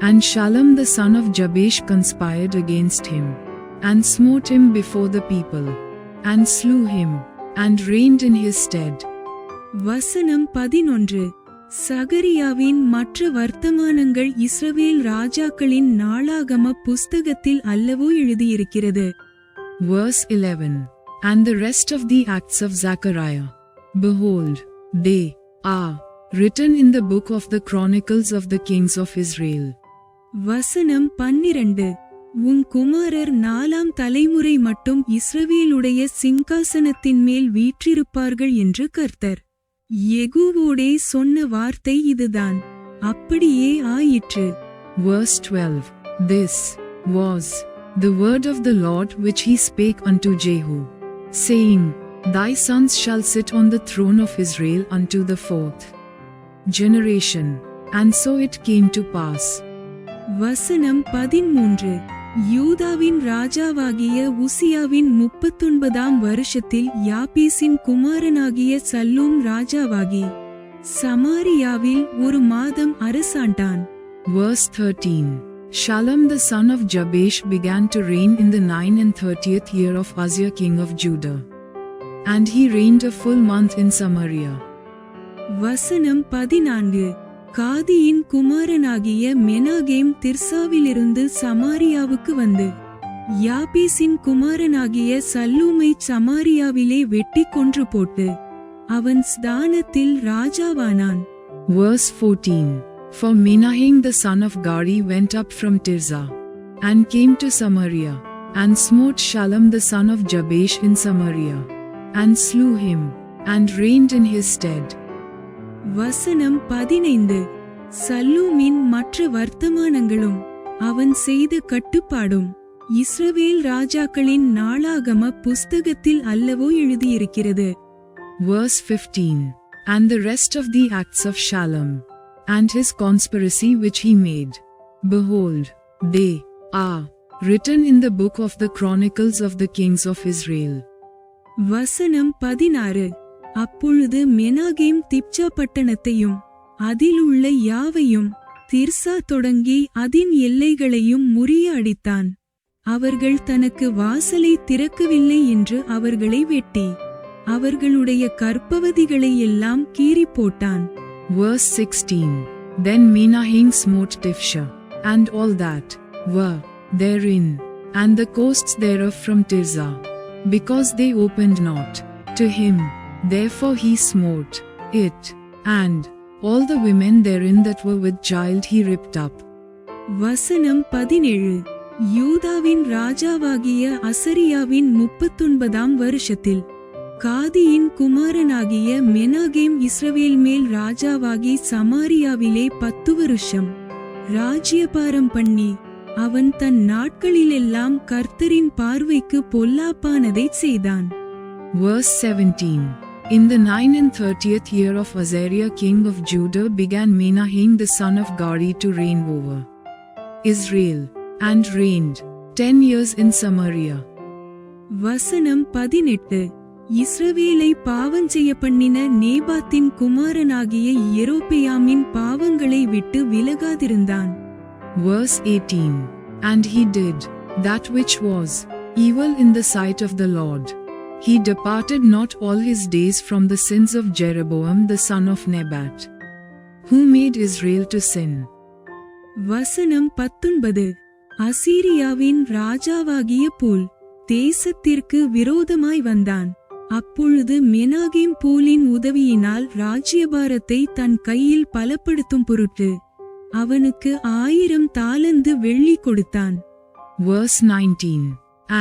And Shallum the son of Jabesh conspired against him, and smote him before the people, and slew him, and reigned in his stead. வசனம் 11. சகரியாவின் மற்ற வர்த்தமானங்கள் இஸ்ரவேல் ராஜாக்களின் நாளாகம புஸ்தகத்தில் அல்லவோ எழுதியிருக்கிறது. Verse 11. And the rest of the acts of Zechariah, behold, they are written in the book of the chronicles of the kings of Israel. வசனம் 12. உன் குமாரர் 4ஆம் தலைமுறை மட்டும் இஸ்ரவேலுடைய சிங்காசனத்தின் மேல் வீற்றிருப்பார்கள் என்று கர்த்தர் யெகூவோடே சொன்ன வார்த்தை இதுதான், அப்படியே ஆயிற்று. Verse 12. This was the word of the Lord which he spake unto Jehu, saying, Thy sons shall sit on the throne of Israel unto the 4th generation. And so it came to pass. வசனம் 13. யூதாவின் ராஜாவாகிய உசியாவின் 39ஆம் வருஷத்தில் யாபீசின் குமாரனாகிய Shallum ராஜாவாகி சமாரியாவில் ஒரு மாதம் அரசாண்டான். Verse 13. Shallum the son of Jabesh began to reign in the 39th year of Uzziah king of Judah. And he reigned a full month in Samaria. வசனம் 14. காதியின் குமாரனாகிய மெனாகேம் திர்சாவிலிருந்து சமாரியாவுக்கு வந்து யாபீசின் குமாரனாகிய சல்லூமை சமாரியாவிலே வெட்டி கொன்று போட்டு அவன் ஸ்தானத்தில் ராஜாவானான். Verse 14. For Menahem the son of Gari went up from Tirzah, and came to Samaria, and smote Shallum the son of Jabesh in Samaria, and slew him, and reigned in his stead. வசனம் 15. சல்லூமின் மற்ற வர்த்தமானங்களும் அவன் செய்த கட்டுப்பாடும் இஸ்ரவேல் ராஜாக்களின் நாளாகம புஸ்தகத்தில் அல்லவோ எழுதியிருக்கிறது. Verse 15. And the rest of the acts of Shallum, and his conspiracy which he made, behold, they are written in the book of the Chronicles of the kings of Israel. வசனம் 16. அப்பொழுது மெனாகேம் திப்சா பட்டணத்தையும் அதிலுள்ள யாவையும் திர்சா தொடங்கி அதன் எல்லைகளையும் முறிய அடித்தான். அவர்கள் தனக்கு வாசலை திறக்கவில்லை என்று அவர்களை வெட்டி அவர்களுடைய கற்பவதிகளை எல்லாம் கீறி போட்டான். Verse 16. Then Menahem smote Tifsha, and all that were therein, and the coasts thereof from Tirzah, because they opened not to him. Therefore he smote it, and all the women therein that were with child he ripped up. வசனம் 17. யூதாவின் ராஜாவாகிய அசரியாவின் 39ஆம் வருஷத்தில் காதியின் குமாரனாகிய மெனாகேம் இஸ்ரவேல் மேல் ராஜாவாகி சமாரியாவிலே 10 வருஷம் ராஜ்யபாரம் பண்ணி அவன் தன் நாட்களிலெல்லாம் கர்த்தரின் பார்வைக்கு பொல்லாப்பானதை செய்தான். Verse 17. In the 39th year of Azariah king of Judah began Menahem the son of Gari to reign over Israel, and reigned 10 years in Samaria. வசனம் 18. இஸ்ரவேலை பாவஞ்செய்ய பண்ணின நேபாத்தின் குமாரனாகிய யெரொபெயாமின் பாவங்களை விட்டு விலகாதிருந்தான். Verse 18. And he did that which was evil in the sight of the Lord. He departed not all his days from the sins of Jeroboam the son of Nebat, who made Israel to sin. வசனம் 19. அசீரியாவின் ராஜாவாகிய pool தேசத்திற்கு விரோதமாய் வந்தான். அப்பொழுது மெனாகேம் பூலின் உதவியினால் ராஜ்யபாரத்தை தன் கையில் பலப்படுத்தும் பொருட்டு அவனுக்கு 1000 தாலந்து வெள்ளி கொடுத்தான். Verse 19.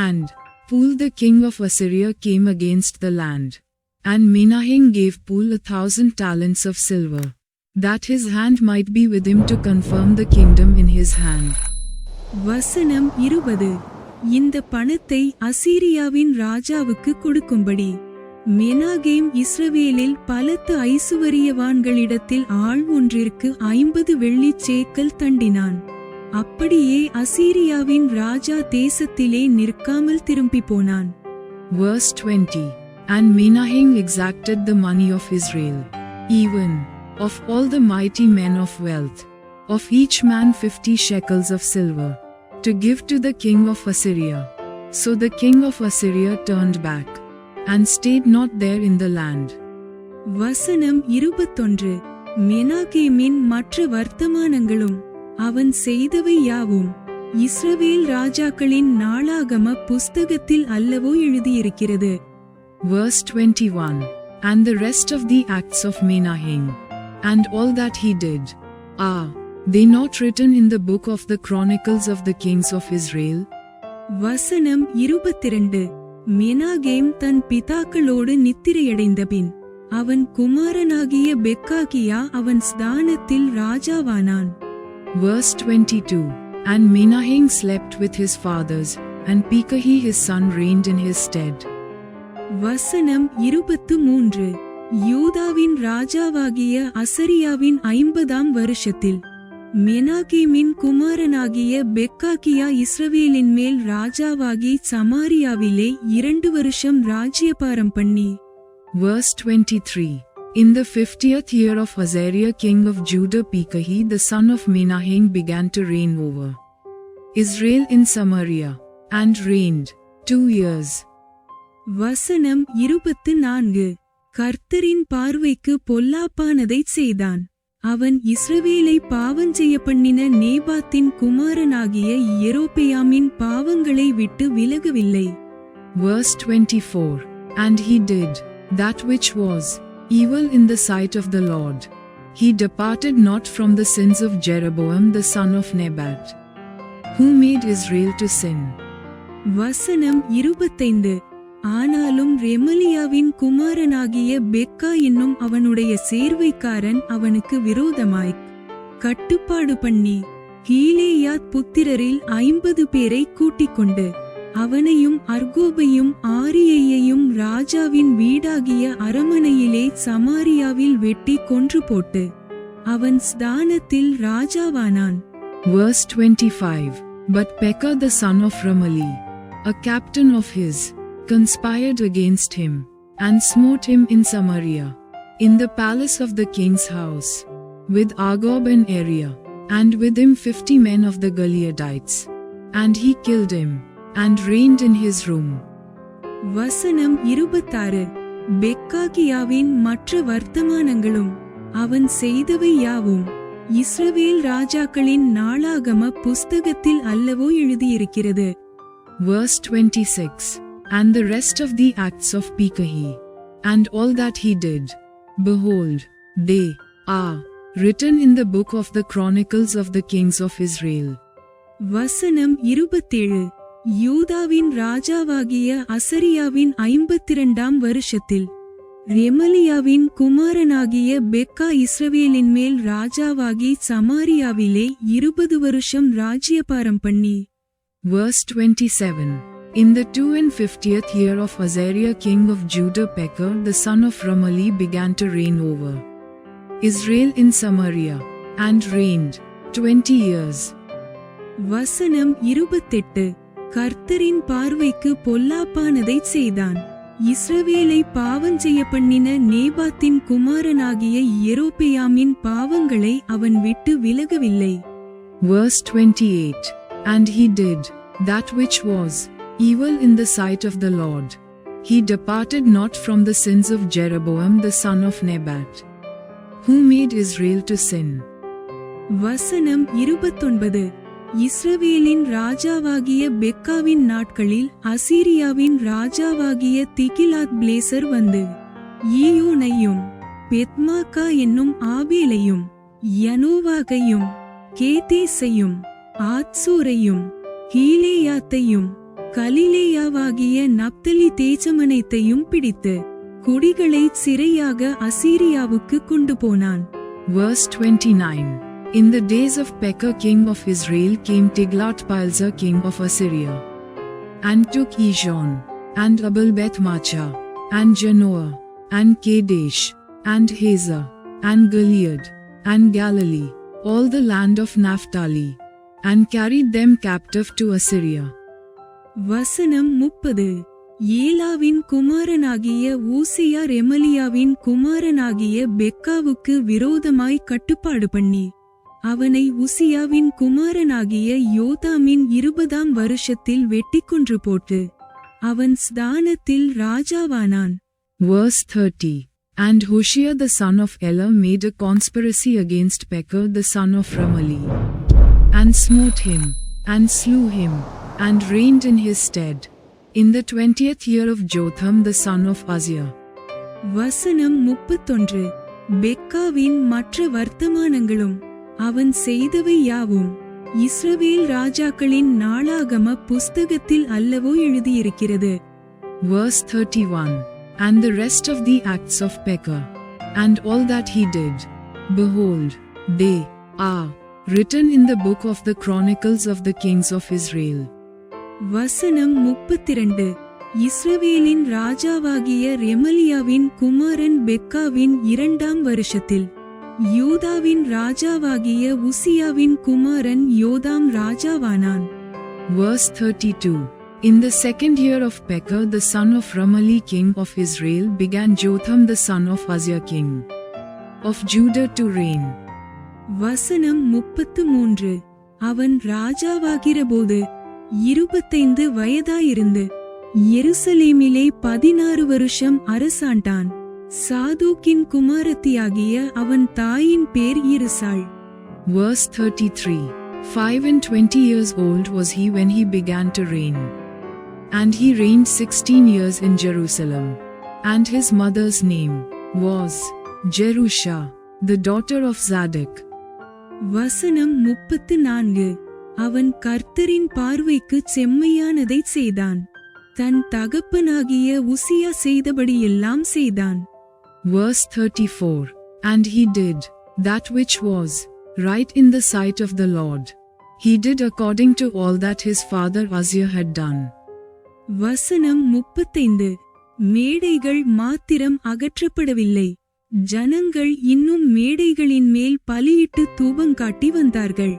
And Pul the king of Assyria came against the land, and Menahem gave Pul 1,000 talents of silver, that his hand might be with him to confirm the kingdom in his hand. வசனம் 20. இந்த பணத்தை அசீரியாவின் ராஜாவுக்கு கொடுக்கும்படி மெனாகேம் இஸ்ரவேலில் பலத்த ஐசுவரியவான்களிடத்தில் ஆள் ஒன்றிற்கு 50 வெள்ளிச் சேக்கல் தண்டினான். அப்படியே அசீரியாவின் ராஜா தேசத்திலே நிற்காமல் திரும்பி போனான். Verse 20. And Menahem exacted the money of Israel, even of all the mighty men of wealth, of each man 50 shekels of silver, to give to the king of Assyria. So the king of Assyria turned back, and stayed not there in the land. வசனம் 21. மெனாகேமின் மற்ற வர்த்தமானங்களும் அவன் செய்தவை யாவும் இஸ்ரவேல் ராஜாக்களின் நாளாகம புஸ்தகத்தில் அல்லவோ எழுதியிருக்கிறது. Verse 21. And the rest of the acts of Menahem, and all that he did, are they not written in the book of the Chronicles of the kings of Israel? வசனம் 22. மெனாகேம் தன் பிதாக்களோடு நித்திரையடைந்தபின் அவன் குமாரனாகிய பெக்காகியா அவன் ஸ்தானத்தில் ராஜாவானான். Verse 22. And Menahem slept with his fathers, and Pekah his son reigned in his stead. வசனம் 23. யூதாவின் ராஜாவாகிய அசரியாவின் 50ஆம் வருஷத்தில் மெனாகேமின் குமாரனாகிய பெக்காகியா இஸ்ரவேலின் மேல் ராஜாவாகி சமாரியாவிலே 2 வருஷம் ராஜ்யபாரம் பண்ணி. Verse 23. In the 50th year of Azariah king of Judah, Pekahi the son of Menahem began to reign over Israel in Samaria, and reigned 2 years. வசனம் 24. கர்த்தரின் பார்வைக்கு பொல்லாப்பானதைச் செய்தான். அவன் இஸ்ரவேலை பாவஞ்செய்ய பண்ணின நேபாத்தின் குமாரனாகிய யெரொபெயாமின் பாவங்களை விட்டு விலகவில்லை. Verse 24. And he did that which was evil in the sight of the Lord. He departed not from the sins of Jeroboam the son of Nebat, who made Israel to sin. வசனம் 25. ஆனாலும் ரெமலியாவின் குமாரனாகிய பெக்கா என்னும் அவனுடைய சேர்வைக்காரன் அவனுக்கு விரோதமாய் கட்டுப்பாடு பண்ணி கீலேயாத் புத்திரரில் 50 பேரை கூட்டிக் கொண்டு அவனையும் அர்கோபையும் ஆரியையையும் ராஜாவின் வீடாகிய அரமனையிலே சமாரியாவில் வெட்டி கொன்று போட்டு அவன் ஸ்தானத்தில் ராஜாவானான். Verse 25. But Pekah the son of Remali, a captain of his, conspired against him, and smote him in Samaria, in the palace of the king's house, with Argob and Ariah, and with him 50 men of the Gileadites. And he killed him, and reigned in his room. வசனம் 26. பெக்காகியாவின் மற்ற வர்த்தமானங்களும் அவன் செய்தவை யாவும் இஸ்ரவேல் ராஜாக்களின் நாளாகம புஸ்தகத்தில் அல்லவோ எழுதியிருக்கிறது. Verse 26. And the rest of the acts of Pekahi, and all that he did, behold, they are written in the book of the Chronicles of the kings of Israel. வசனம் 27. யூதாவின் ராஜாவாகிய அசரியாவின் 52ஆம் வருஷத்தில் ரெமலியாவின் குமாரனாகிய பெக்கா இஸ்ரவேலின் மேல் ராஜாவாகி சமாரியாவிலே 20 வருஷம் ராஜ்யபாரம் பண்ணி. Verse 27. In the 52nd year of Azariah king of Judah, Pekah the son of Remali began to reign over Israel in Samaria, and reigned 20 years. வசனம் 28. கர்த்தரின் பார்வைக்கு பொல்லாப்பானதைச் செய்தான். இஸ்ரவேலை பாவஞ்செய்ய பண்ணின நேபாத்தின் குமாரனாகிய யெரொபெயாமின் பாவங்களை அவன் விட்டு விலகவில்லை. Verse 28. And he did that which was evil in the sight of the Lord. He departed not from the sins of Jeroboam the son of Nebat, who made Israel to sin. வசனம் 29. இஸ்ரவேலின் ராஜாவாகிய பெக்காவின் நாட்களில் அசீரியாவின் ராஜாவாகிய திகிலாத் blazer வந்து ஈயோனையும் பெத்மாக்கா என்னும் ஆபேலையும் யனோவாகையும் கேதேசையும் ஆத்சூரையும் கீலேயாத்தையும் கலிலேயாவாகிய நப்தலி தேசமனைத்தையும் பிடித்து குடிகளை சிறையாக அசீரியாவுக்கு கொண்டு போனான். Verse 29. In the days of Pekah king of Israel came Tiglath-Pileser king of Assyria, and took Ijon, and Abel-Beth-Maachah, and Janoah, and Kadesh, and Hazor, and Gilead, and Galilee, all the land of Naphtali, and carried them captive to Assyria. வசனம் 30. ஏலாவின் குமாரனாகிய ஊசியா ரெமலியாவின் குமாரனாகிய பெக்காவுக்கு விரோதமாய் கட்டுப்பாடு பண்ணி அவனை உசியாவின் குமாரனாகிய யோதாமின் 20ஆம் வருஷத்தில் வெட்டிக்கொன்று போட்டு அவன் ஸ்தானத்தில் ராஜாவானான். Verse 30. And Hoshea the son of Elah made a conspiracy against Pekah the son of Remali, and smote him, and slew him, and reigned in his stead, in the 20th year of Jotham the son of Uzziah. வசனம் 31. பெக்காவின் மற்ற வர்த்தமானங்களும் அவன் செய்தவை யாவும் இஸ்ரவேல் ராஜாக்களின் நாளாகம புஸ்தகத்தில் அல்லவோ எழுதியிருக்கிறது. Verse 31. And the rest of the acts of Pekah, and all that he did, behold, they are written in the book of the Chronicles of the kings of Israel. வசனம் 32. இஸ்ரவேலின் ராஜாவாகிய ரெமலியாவின் குமாரன் பெக்காவின் 2ஆம் வருஷத்தில் யூதாவின் ராஜாவாகிய உசியாவின் குமாரன் யோதாம் ராஜாவானான். Verse 32. In the 2nd year of Pekah the son of Ramali king of Israel began Jotham the son of Uzziah king of Judah to reign. வசனம் 33. அவன் ராஜாவாகிறபோது 25 வயதாயிருந்து எருசலேமிலே 16 வருஷம் அரசாண்டான். சாதோக்கின் குமாரத்தியாகிய அவன் தாயின் பேர் இருசாள். Verse 33. 25 years old was he when he began to reign. And he reigned 16 years in Jerusalem. And his mother's name was Jerusha, the daughter of Zadok. வசனம் 34. அவன் கர்த்தரின் பார்வைக்கு செம்மையானதைச் செய்தான். தன் தகப்பனாகிய உசியா செய்தபடியெல்லாம் செய்தான். Verse 34. And he did that which was right in the sight of the Lord. He did according to all that his father Uzziah had done. வசனம் 35. மேடைகள் மாத்திரம் அகற்றப்படவில்லை, ஜனங்கள் இன்னும் மேடைகளின் மேல் பலியிட்டு தூபங்காட்டி வந்தார்கள்.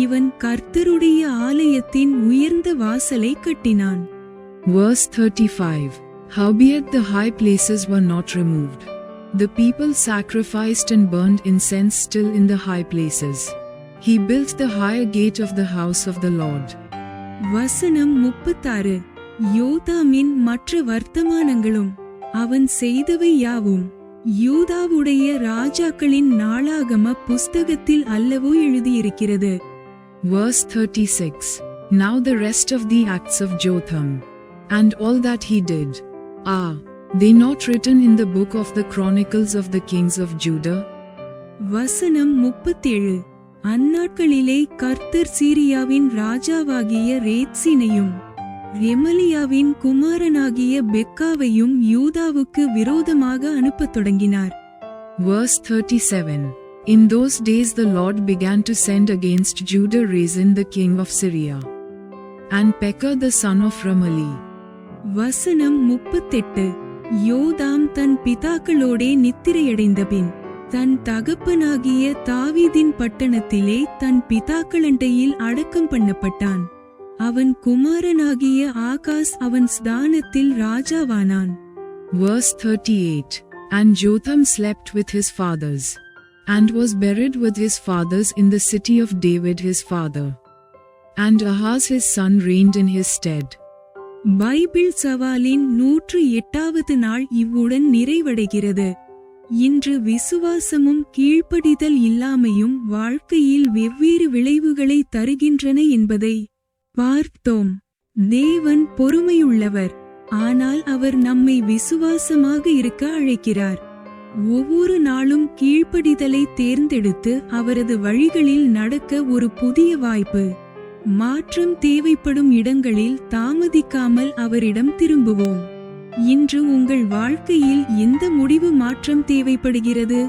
இவன் கர்த்தருடைய ஆலயத்தின் உயர்ந்த வாசலை கட்டினான். Verse 35. Howbeit the high places were not removed. The people sacrificed and burned incense still in the high places. He built the higher gate of the house of the Lord. வசனம் 36. யோதாமின் மற்ற வர்த்தமானங்களும் அவன் செய்தவை யாவும் யூதாவுடைய ராஜாக்களின் நாளாகம புஸ்தகத்தில் அல்லவோ எழுதியிருக்கிறது. Verse 36. Now the rest of the acts of Jotham, and all that he did, are they not written in the book of the chronicles of the kings of Judah? வசனம் 37. அந்நாட்களிலே கர்த்தர் சீரியாவின் ராஜாவாகிய ரேத்சினையும் ரெமலியாவின் குமாரனாகிய பெக்காவையும் யூதாவுக்கு விரோதமாக அனுப்பத் தொடங்கினார். Verse 37. In those days the Lord began to send against Judah Rezin the king of Syria, and Pekah the son of Ramali. வசனம் 38. யோதாம் தன் பிதாக்களோடே நித்திரையடைந்தபின் தன் தகப்பனாகிய தாவீதின் பட்டணத்திலே தன் பிதாக்களண்டையில் அடக்கம் பண்ணப்பட்டான். அவன் குமாரனாகிய ஆகாஸ் அவன் ஸ்தானத்தில் ராஜாவானான். Verse 38. And Jotham slept with his fathers, and was buried with his fathers in the city of David his father. And Ahaz his son reigned in his stead. Bible சவாலின் 108வது நாள் இவ்வுடன் நிறைவடைகிறது. இன்று விசுவாசமும் கீழ்ப்படிதல் இல்லாமையும் வாழ்க்கையில் வெவ்வேறு விளைவுகளை தருகின்றன என்பதை பார்த்தோம். தேவன் பொறுமையுள்ளவர், ஆனால் அவர் நம்மை விசுவாசமாக இருக்க அழைக்கிறார். ஒவ்வொரு நாளும் கீழ்ப்படிதலை தேர்ந்தெடுத்து அவரது வழிகளில் நடக்க ஒரு புதிய வாய்ப்பு. மாற்றம் தேவைப்படும் இடங்களில் தாமதிக்காமல் அவரிடம் திரும்புவோம். இன்று உங்கள் வாழ்க்கையில் எந்த முடிவு மாற்றம் தேவைப்படுகிறது?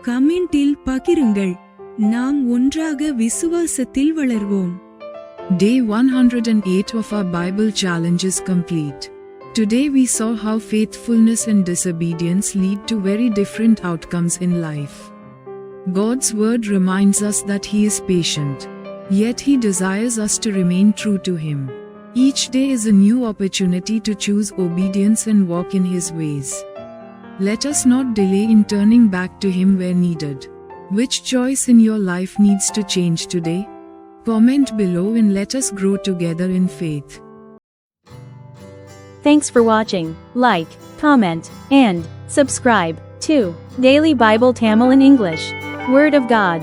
கமெண்டில் பகிருங்கள். நாம் ஒன்றாக விசுவாசத்தில் வளர்வோம். Day 108 of our Bible challenge is complete. Today we saw how faithfulness and disobedience lead to very different outcomes in life. God's word reminds us that He is patient, yet He desires us to remain true to Him. Each day is a new opportunity to choose obedience and walk in His ways. Let us not delay in turning back to Him where needed. Which choice in your life needs to change today? Comment below and let us grow together in faith. Thanks for watching. Like, comment, and subscribe to Daily Bible Tamil in English. Word of God.